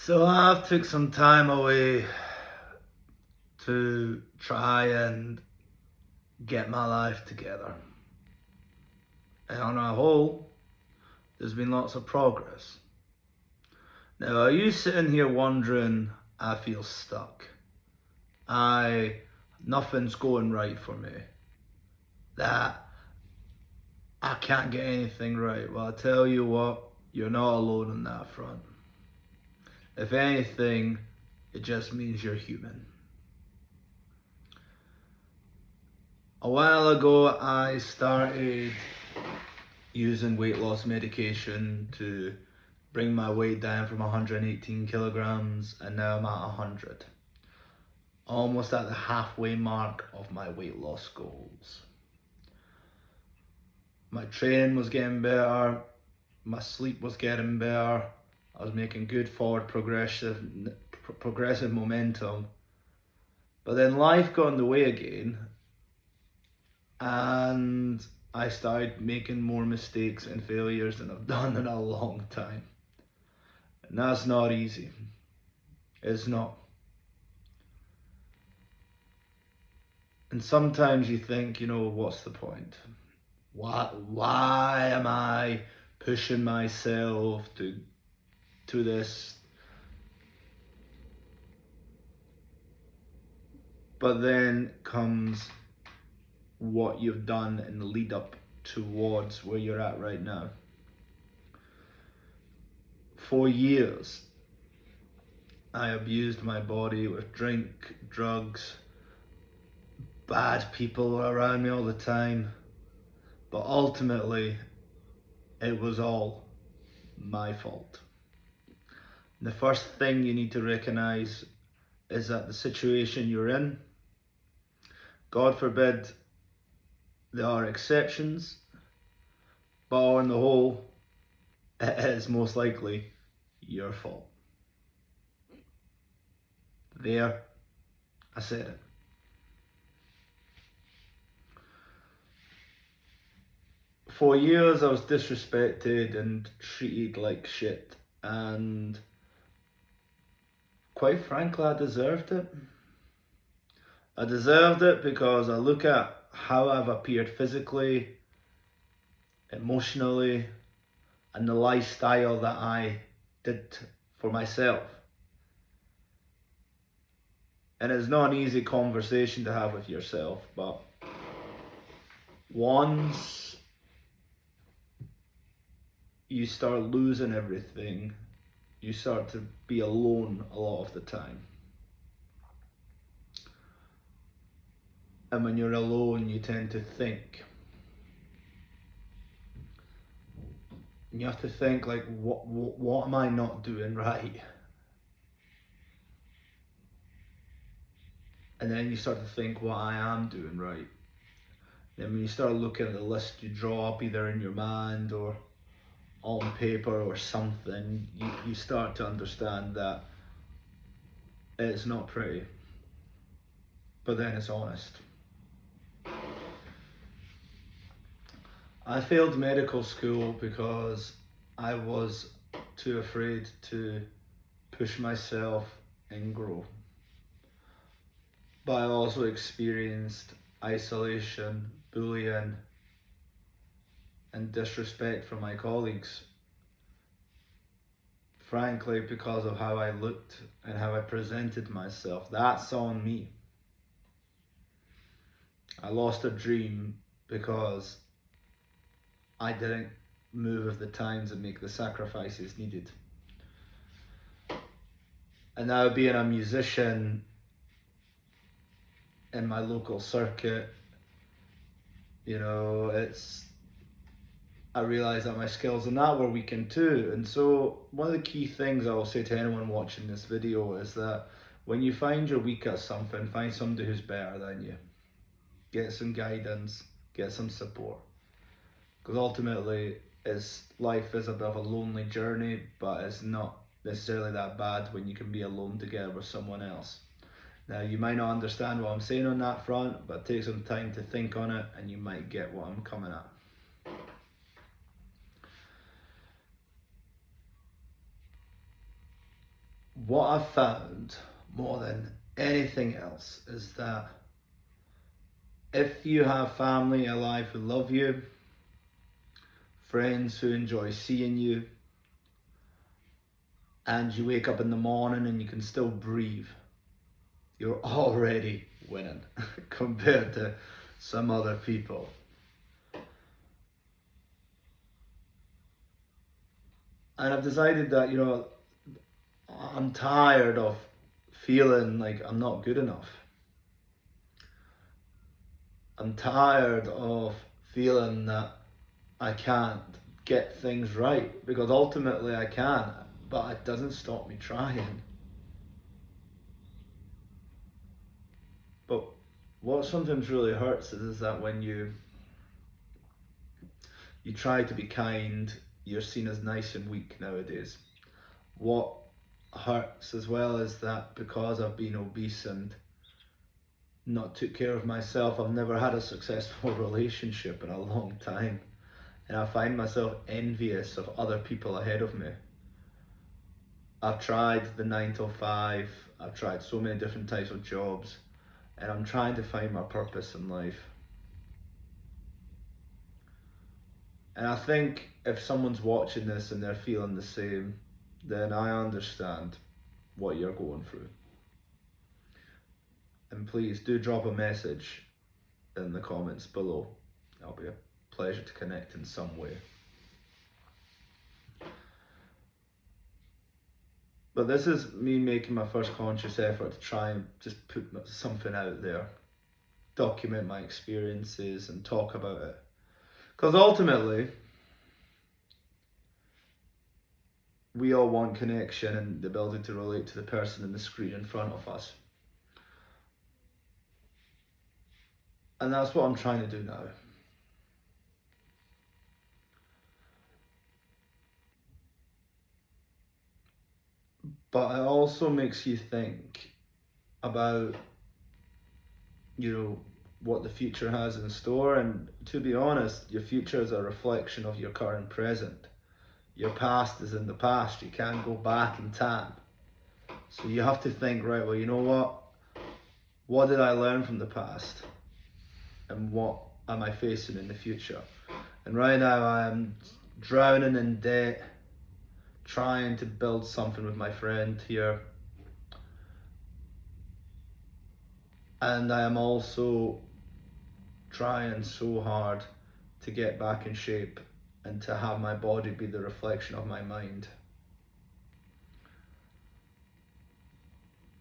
So I've took some time away to try and get my life together. And on a whole, there's been lots of progress. Now, are you sitting here wondering, I feel stuck? Nothing's going right for me. That I can't get anything right. Well, I tell you what, you're not alone on that front. If anything, it just means you're human. A while ago, I started using weight loss medication to bring my weight down from 118 kilograms, and now I'm at 100. Almost at the halfway mark of my weight loss goals. My training was getting better, my sleep was getting better, I was making good forward progressive momentum. But then life got in the way again, and I started making more mistakes and failures than I've done in a long time. And that's not easy. It's not. And sometimes you think, what's the point? Why am I pushing myself to this? But then comes what you've done in the lead up towards where you're at right now. For years, I abused my body with drink, drugs, bad people around me all the time. But ultimately, it was all my fault. And the first thing you need to recognize is that the situation you're in, God forbid, there are exceptions, but on the whole, it is most likely your fault. There, I said it. For years, I was disrespected and treated like shit, and quite frankly, I deserved it. I deserved it because I look at how I've appeared physically, emotionally, and the lifestyle that I did for myself. And it's not an easy conversation to have with yourself, but once you start losing everything, you start to be alone a lot of the time. And when you're alone, you tend to think. And you have to think like, what am I not doing right? And then you start to think what I am doing right. Then when you start looking at the list you draw up either in your mind or on paper or something, you start to understand that it's not pretty. But then it's honest. I failed medical school because I was too afraid to push myself and grow. But I also experienced isolation, bullying, and disrespect from my colleagues. Frankly, because of how I looked and how I presented myself. That's on me. I lost a dream because I didn't move with the times and make the sacrifices needed. And now being a musician in my local circuit, I realised that my skills in that were weakened too. And so one of the key things I will say to anyone watching this video is that when you find you're weak at something, find somebody who's better than you. Get some guidance, get some support. Because ultimately, life is a bit of a lonely journey, but it's not necessarily that bad when you can be alone together with someone else. Now, you might not understand what I'm saying on that front, but take some time to think on it and you might get what I'm coming at. what I've found more than anything else is that if you have family alive who love you, friends who enjoy seeing you, and you wake up in the morning and you can still breathe, you're already winning compared to some other people. And I've decided that, I'm tired of feeling like I'm not good enough. I'm tired of feeling that I can't get things right, because ultimately I can, but it doesn't stop me trying. But what sometimes really hurts is that when you try to be kind, you're seen as nice and weak nowadays. What hurts as well is that because I've been obese and not took care of myself, I've never had a successful relationship in a long time. And I find myself envious of other people ahead of me. I've tried the 9 to 5, I've tried so many different types of jobs, and I'm trying to find my purpose in life. And I think if someone's watching this and they're feeling the same, then I understand what you're going through. And please do drop a message in the comments below. It'll be a pleasure to connect in some way. But this is me making my first conscious effort to try and just put something out there, document my experiences and talk about it. Because ultimately, we all want connection and the ability to relate to the person in the screen in front of us. And that's what I'm trying to do now. But it also makes you think about, what the future has in store. And to be honest, your future is a reflection of your current present. Your past is in the past. You can't go back in time. So you have to think, right, well, you know what? What did I learn from the past? And what am I facing in the future? And right now I am drowning in debt, trying to build something with my friend here. And I am also trying so hard to get back in shape and to have my body be the reflection of my mind.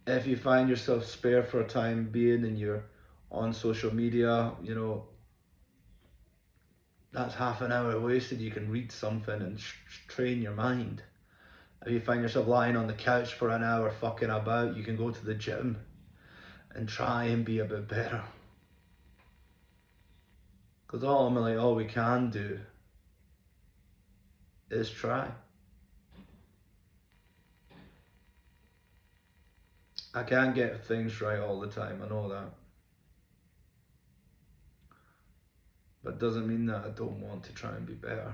If you find yourself spare for a time being and you're on social media, that's half an hour wasted. You can read something and train your mind. If you find yourself lying on the couch for an hour fucking about, you can go to the gym and try and be a bit better. Because ultimately all we can do is try. I can't get things right all the time, I know that. But it doesn't mean that I don't want to try and be better.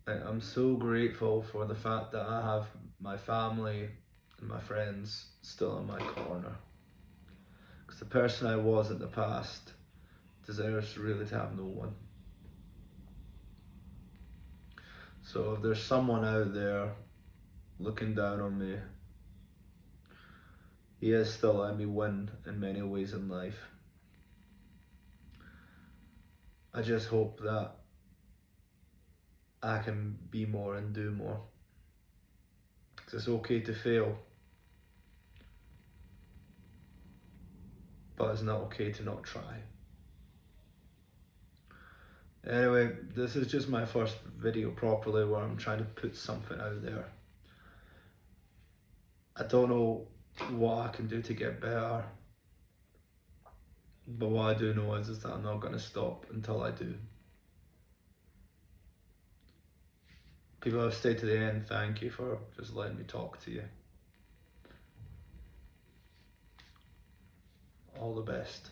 I'm so grateful for the fact that I have my family and my friends still in my corner. Because the person I was in the past deserves really to have no one. So if there's someone out there looking down on me, he is still letting me win in many ways in life. I just hope that I can be more and do more. Because it's okay to fail, but it's not okay to not try. Anyway, this is just my first video properly where I'm trying to put something out there. I don't know what I can do to get better, but what I do know is that I'm not going to stop until I do. People who have stayed to the end, thank you for just letting me talk to you. All the best.